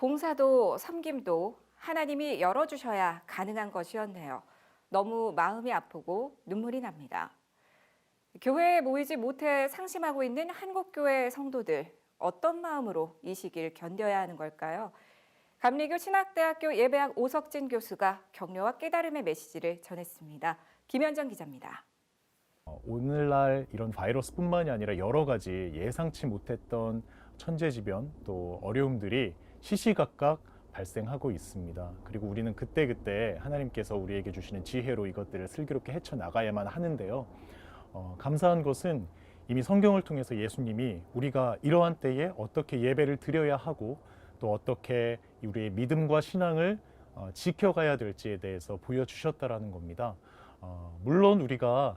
봉사도 섬김도 하나님이 열어주셔야 가능한 것이었네요. 너무 마음이 아프고 눈물이 납니다. 교회에 모이지 못해 상심하고 있는 한국교회 성도들, 어떤 마음으로 이 시기를 견뎌야 하는 걸까요? 감리교 신학대학교 예배학 오석진 교수가 격려와 깨달음의 메시지를 전했습니다. 김현정 기자입니다. 오늘날 이런 바이러스뿐만이 아니라 여러 가지 예상치 못했던 천재지변 또 어려움들이 시시각각 발생하고 있습니다. 그리고 우리는 그때그때 하나님께서 우리에게 주시는 지혜로 이것들을 슬기롭게 헤쳐나가야만 하는데요. 감사한 것은 이미 성경을 통해서 예수님이 우리가 이러한 때에 어떻게 예배를 드려야 하고 또 어떻게 우리의 믿음과 신앙을 지켜가야 될지에 대해서 보여주셨다라는 겁니다. 물론 우리가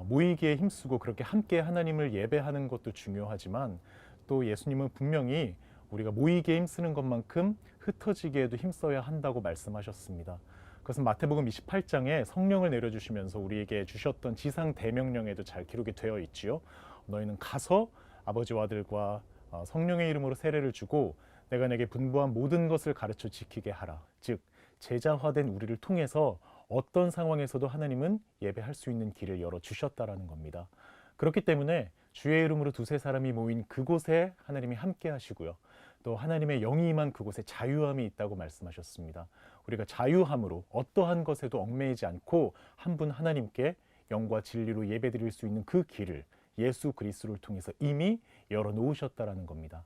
모이기에 힘쓰고 그렇게 함께 하나님을 예배하는 것도 중요하지만 또 예수님은 분명히 우리가 모이기에 힘쓰는 것만큼 흩어지기에도 힘써야 한다고 말씀하셨습니다. 그것은 마태복음 28장에 성령을 내려주시면서 우리에게 주셨던 지상 대명령에도 잘 기록이 되어 있지요. 너희는 가서 아버지와 아들과 성령의 이름으로 세례를 주고 내가 내게 분부한 모든 것을 가르쳐 지키게 하라. 즉 제자화된 우리를 통해서 어떤 상황에서도 하나님은 예배할 수 있는 길을 열어주셨다라는 겁니다. 그렇기 때문에 주의 이름으로 두세 사람이 모인 그곳에 하나님이 함께 하시고요. 또 하나님의 영이 임한 그곳에 자유함이 있다고 말씀하셨습니다. 우리가 자유함으로 어떠한 것에도 얽매이지 않고 한 분 하나님께 영과 진리로 예배드릴 수 있는 그 길을 예수 그리스도를 통해서 이미 열어놓으셨다라는 겁니다.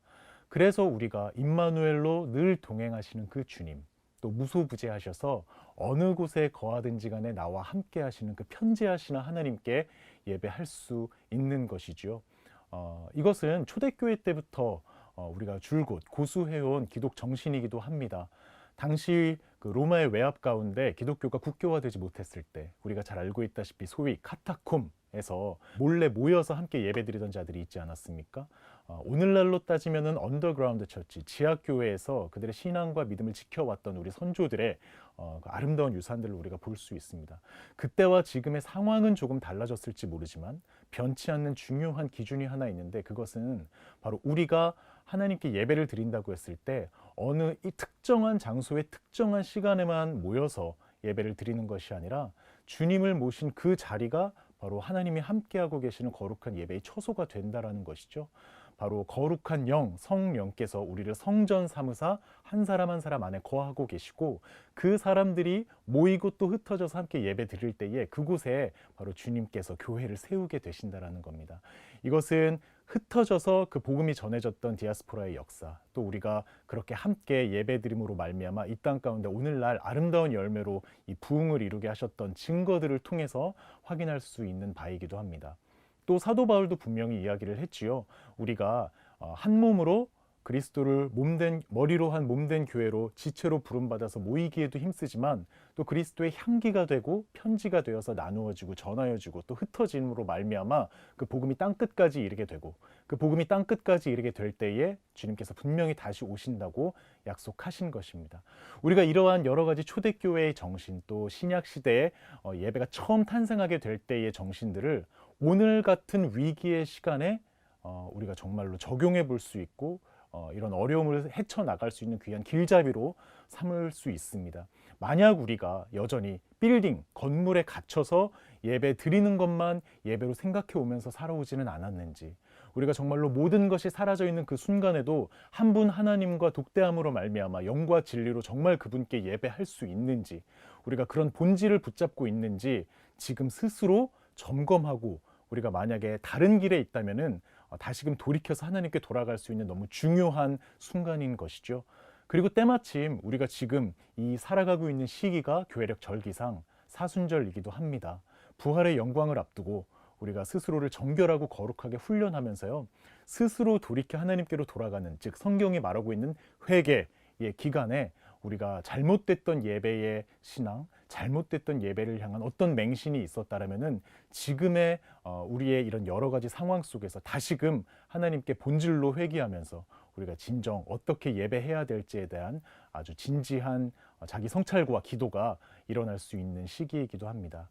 그래서 우리가 임마누엘로 늘 동행하시는 그 주님, 또 무소부재하셔서 어느 곳에 거하든지 간에 나와 함께 하시는 그 편재하시는 하나님께 예배할 수 있는 것이죠. 이것은 초대교회 때부터 우리가 줄곧 고수해온 기독 정신이기도 합니다. 당시 그 로마의 외압 가운데 기독교가 국교화되지 못했을 때 우리가 잘 알고 있다시피 소위 카타콤에서 몰래 모여서 함께 예배드리던 자들이 있지 않았습니까? 오늘날로 따지면은 언더그라운드 처치, 지하교회에서 그들의 신앙과 믿음을 지켜왔던 우리 선조들의 그 아름다운 유산들을 우리가 볼 수 있습니다. 그때와 지금의 상황은 조금 달라졌을지 모르지만 변치 않는 중요한 기준이 하나 있는데 그것은 바로 우리가 하나님께 예배를 드린다고 했을 때 어느 이 특정한 장소에 특정한 시간에만 모여서 예배를 드리는 것이 아니라 주님을 모신 그 자리가 바로 하나님이 함께하고 계시는 거룩한 예배의 처소가 된다라는 것이죠. 바로 거룩한 영, 성령께서 우리를 성전 삼으사 한 사람 한 사람 안에 거하고 계시고 그 사람들이 모이고 또 흩어져서 함께 예배 드릴 때에 그곳에 바로 주님께서 교회를 세우게 되신다라는 겁니다. 이것은 흩어져서 그 복음이 전해졌던 디아스포라의 역사, 또 우리가 그렇게 함께 예배드림으로 말미암아 이 땅 가운데 오늘날 아름다운 열매로 이 부흥을 이루게 하셨던 증거들을 통해서 확인할 수 있는 바이기도 합니다. 또 사도 바울도 분명히 이야기를 했지요. 우리가 한 몸으로 그리스도를 머리로 한 몸된 교회로 지체로 부름받아서 모이기에도 힘쓰지만 또 그리스도의 향기가 되고 편지가 되어서 나누어지고 전하여지고 또 흩어짐으로 말미암아 그 복음이 땅끝까지 이르게 되고 그 복음이 땅끝까지 이르게 될 때에 주님께서 분명히 다시 오신다고 약속하신 것입니다. 우리가 이러한 여러 가지 초대교회의 정신 또 신약시대에 예배가 처음 탄생하게 될 때의 정신들을 오늘 같은 위기의 시간에 우리가 정말로 적용해 볼 수 있고 이런 어려움을 헤쳐나갈 수 있는 귀한 길잡이로 삼을 수 있습니다. 만약 우리가 여전히 빌딩, 건물에 갇혀서 예배 드리는 것만 예배로 생각해 오면서 살아오지는 않았는지, 우리가 정말로 모든 것이 사라져 있는 그 순간에도 한 분 하나님과 독대함으로 말미암아 영과 진리로 정말 그분께 예배할 수 있는지, 우리가 그런 본질을 붙잡고 있는지 지금 스스로 점검하고 우리가 만약에 다른 길에 있다면은 다시금 돌이켜서 하나님께 돌아갈 수 있는 너무 중요한 순간인 것이죠. 그리고 때마침 우리가 지금 이 살아가고 있는 시기가 교회력 절기상 사순절이기도 합니다. 부활의 영광을 앞두고 우리가 스스로를 정결하고 거룩하게 훈련하면서요, 스스로 돌이켜 하나님께로 돌아가는, 즉 성경이 말하고 있는 회개의 기간에 우리가 잘못됐던 예배의 신앙, 잘못됐던 예배를 향한 어떤 맹신이 있었다라면은 지금의 우리의 이런 여러 가지 상황 속에서 다시금 하나님께 본질로 회개하면서 우리가 진정 어떻게 예배해야 될지에 대한 아주 진지한 자기 성찰과 기도가 일어날 수 있는 시기이기도 합니다.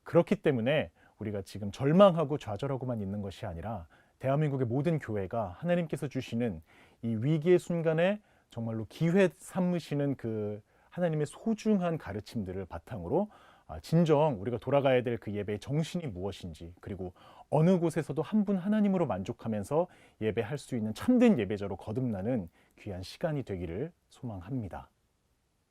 그렇기 때문에 우리가 지금 절망하고 좌절하고만 있는 것이 아니라 대한민국의 모든 교회가 하나님께서 주시는 이 위기의 순간에 정말로 기회 삼으시는 그 하나님의 소중한 가르침들을 바탕으로 진정 우리가 돌아가야 될 그 예배의 정신이 무엇인지, 그리고 어느 곳에서도 한 분 하나님으로 만족하면서 예배할 수 있는 참된 예배자로 거듭나는 귀한 시간이 되기를 소망합니다.